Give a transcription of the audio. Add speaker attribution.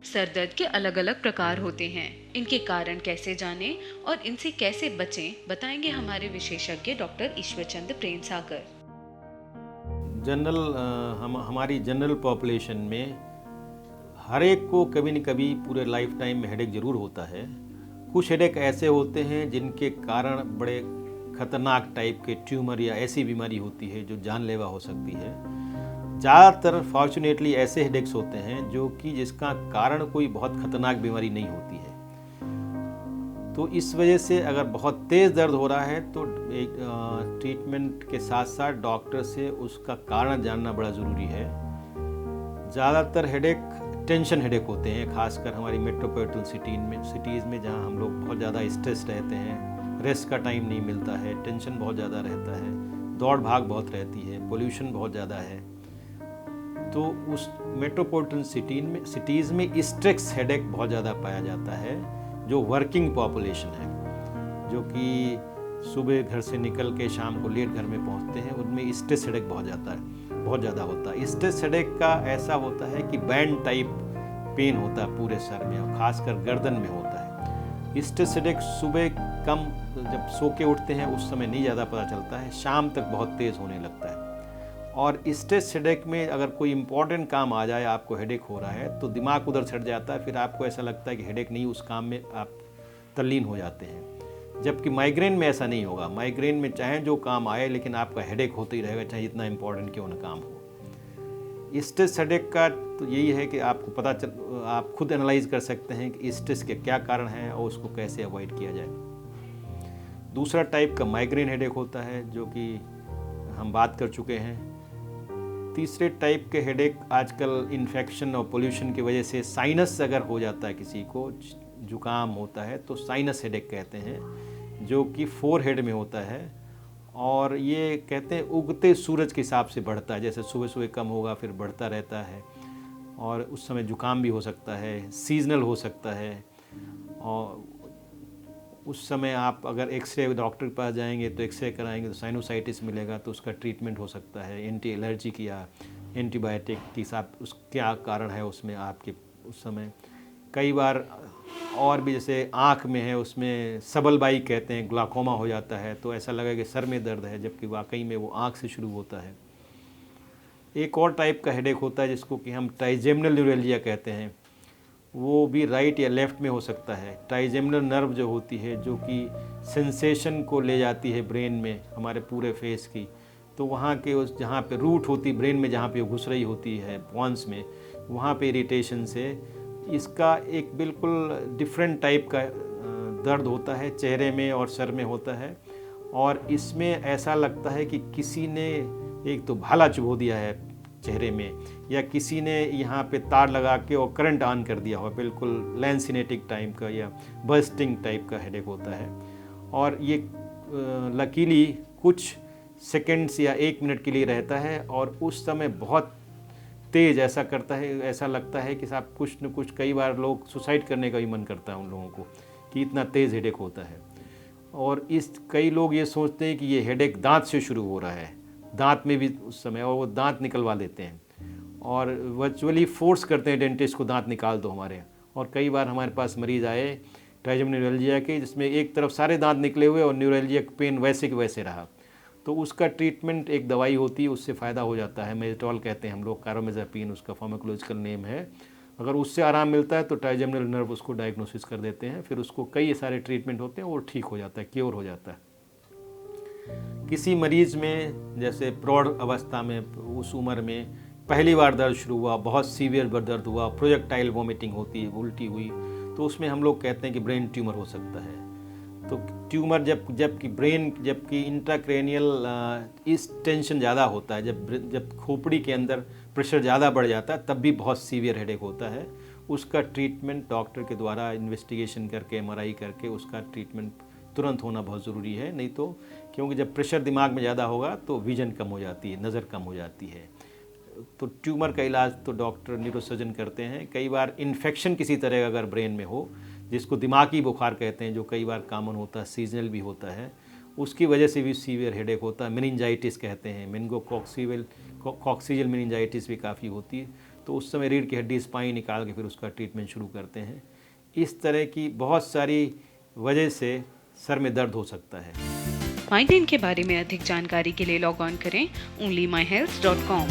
Speaker 1: Sir दर्द के अलग अलग प्रकार होते हैं। इनके कारण कैसे जानें और इनसे कैसे बचें, बताएंगे हमारे विशेषज्ञ डॉक्टर ईश्वरचंद प्रेम सागर।
Speaker 2: हमारी जनरल पॉपुलेशन में हर एक को कभी न कभी पूरे लाइफ टाइम में हेडेक ज़रूर होता है। कुछ हेडेक ऐसे होते हैं जिनके कारण बड़े खतरनाक टाइप के ट्यूमर या ऐसी बीमारी होती है जो जानलेवा हो सकती है। ज़्यादातर फॉर्चुनेटली ऐसे हेडेक्स होते हैं जो कि जिसका कारण कोई बहुत खतरनाक बीमारी नहीं होती है। तो इस वजह से अगर बहुत तेज़ दर्द हो रहा है तो एक ट्रीटमेंट के साथ साथ डॉक्टर से उसका कारण जानना बड़ा ज़रूरी है। ज़्यादातर हेडेक टेंशन हेडेक होते हैं, खासकर हमारी मेट्रोपॉलिटन सिटीज़ में जहाँ हम लोग बहुत ज़्यादा स्ट्रेस रहते हैं, रेस्ट का टाइम नहीं मिलता है, टेंशन बहुत ज़्यादा रहता है, दौड़ भाग बहुत रहती है, पोल्यूशन बहुत ज़्यादा है। तो उस मेट्रोपॉलिटन सिटीज़ में स्ट्रेस हेडेक बहुत ज़्यादा पाया जाता है। जो वर्किंग पॉपुलेशन है, जो कि सुबह घर से निकल के शाम को लेट घर में पहुंचते हैं, उनमें स्ट्रेस हेडेक बहुत ज़्यादा होता है। स्ट्रेस हेडेक का ऐसा होता है कि बैंड टाइप पेन होता है पूरे सर में और ख़ासकर गर्दन में होता है। स्ट्रेस हेडेक सुबह कम, जब सो के उठते हैं उस समय नहीं ज़्यादा पता चलता है, शाम तक बहुत तेज़ होने लगता है। और स्ट्रेस हेडेक में अगर कोई इंपॉर्टेंट काम आ जाए, आपको हेडेक हो रहा है तो दिमाग उधर छट जाता है, फिर आपको ऐसा लगता है कि हेडेक नहीं, उस काम में आप तल्लीन हो जाते हैं। जबकि माइग्रेन में ऐसा नहीं होगा। माइग्रेन में चाहे जो काम आए लेकिन आपका हेडेक होता ही रहेगा, चाहे इतना इंपॉर्टेंट क्यों ना काम हो। स्ट्रेस हेडेक का तो यही है कि आपको आप खुद एनालाइज कर सकते हैं कि स्ट्रेस के क्या कारण हैं और उसको कैसे अवॉइड किया जाए। दूसरा टाइप का माइग्रेन हेडेक होता है जो कि हम बात कर चुके हैं। तीसरे टाइप के हेडेक आजकल इन्फेक्शन और पोल्यूशन की वजह से साइनस अगर हो जाता है, किसी को जुकाम होता है तो साइनस हेडेक कहते हैं, जो कि फोरहेड में होता है। और ये कहते हैं उगते सूरज के हिसाब से बढ़ता है, जैसे सुबह सुबह कम होगा फिर बढ़ता रहता है, और उस समय जुकाम भी हो सकता है, सीजनल हो सकता है। और उस समय आप अगर एक्सरे डॉक्टर के पास जाएंगे तो एक्सरे कराएंगे तो साइनोसाइटिस मिलेगा, तो उसका ट्रीटमेंट हो सकता है एंटी एलर्जिक या एंटीबायोटिक की साथ, उस क्या कारण है उसमें आपके उस समय। कई बार और भी, जैसे आँख में है उसमें सबलबाई कहते हैं, ग्लाकोमा हो जाता है तो ऐसा लगा कि सर में दर्द है, जबकि वाकई में वो आँख से शुरू होता है। एक और टाइप का हेडेक होता है जिसको कि हम ट्राइजेमिनल न्यूरेल्जिया कहते हैं, वो भी राइट या लेफ़्ट में हो सकता है। ट्राइजेमिनल नर्व जो होती है, जो कि सेंसेशन को ले जाती है ब्रेन में हमारे पूरे फेस की, तो वहाँ के उस जहाँ पे रूट होती ब्रेन में, जहाँ पे घुस रही होती है पॉन्स में, वहाँ पे इरिटेशन से इसका एक बिल्कुल डिफरेंट टाइप का दर्द होता है, चेहरे में और सर में होता है। और इसमें ऐसा लगता है कि किसी ने एक तो भाला चुभो दिया है चेहरे में, या किसी ने यहाँ पे तार लगा के और करंट ऑन कर दिया हो, बिल्कुल लैंसिनेटिक टाइप का या बर्स्टिंग टाइप का हेडेक होता है। और ये लकीली कुछ सेकंड्स या 1 मिनट के लिए रहता है, और उस समय बहुत तेज़ ऐसा करता है, ऐसा लगता है कि साहब कुछ न कुछ, कई बार लोग सुसाइड करने का भी मन करता है उन लोगों को, कि इतना तेज़ हेडेक होता है। और कई लोग ये सोचते हैं कि ये हेडेक दांत से शुरू हो रहा है, दांत में भी उस समय, और वो दांत निकलवा देते हैं और वर्चुअली फोर्स करते हैं डेंटिस्ट को, दांत निकाल दो हमारे। और कई बार हमारे पास मरीज़ आए ट्राइजेमिनल न्यूरैल्जिया के, जिसमें एक तरफ सारे दांत निकले हुए और न्यूरैल्जिया पेन वैसे के वैसे रहा। तो उसका ट्रीटमेंट, एक दवाई होती है, उससे फ़ायदा हो जाता है, मेजिट्रॉल कहते हैं हम लोग, कार्बामेज़ापिन उसका फार्माकोलॉजिकल नेम है। अगर उससे आराम मिलता है तो ट्राइजेमिनल नर्व उसको डायग्नोसिस कर देते हैं, फिर उसको कई सारे ट्रीटमेंट होते हैं और ठीक हो जाता है, क्योर हो जाता है। किसी मरीज़ में जैसे प्रौढ़ अवस्था में, उस उम्र में पहली बार दर्द शुरू हुआ, बहुत सीवियर दर्द हुआ, प्रोजेक्टाइल वॉमिटिंग होती है, उल्टी हुई, तो उसमें हम लोग कहते हैं कि ब्रेन ट्यूमर हो सकता है। तो ट्यूमर जबकि इंट्राक्रेनियल इस टेंशन ज़्यादा होता है, जब खोपड़ी के अंदर प्रेशर ज़्यादा बढ़ जाता है, तब भी बहुत सीवियर हेडेक होता है। उसका ट्रीटमेंट डॉक्टर के द्वारा इन्वेस्टिगेशन करके, एमआरआई करके उसका ट्रीटमेंट तुरंत होना बहुत ज़रूरी है। नहीं तो, क्योंकि जब प्रेशर दिमाग में ज़्यादा होगा तो विजन कम हो जाती है, नज़र कम हो जाती है। तो ट्यूमर का इलाज तो डॉक्टर न्यूरोसर्जन करते हैं। कई बार इन्फेक्शन किसी तरह का अगर ब्रेन में हो, जिसको दिमागी बुखार कहते हैं, जो कई बार कॉमन होता है, सीजनल भी होता है, उसकी वजह से भी सीवियर हेडेक होता है। मेनिंजाइटिस कहते हैं, मेनिंगोकॉक्सियल मेनिंजाइटिस भी काफ़ी होती है। तो उस समय रीढ़ की हड्डी स्पाइन निकाल के फिर उसका ट्रीटमेंट शुरू करते हैं। इस तरह की बहुत सारी वजह से सर में दर्द हो सकता है।
Speaker 1: माइग्रेन के बारे में अधिक जानकारी के लिए लॉग ऑन करें onlymyhealth.com।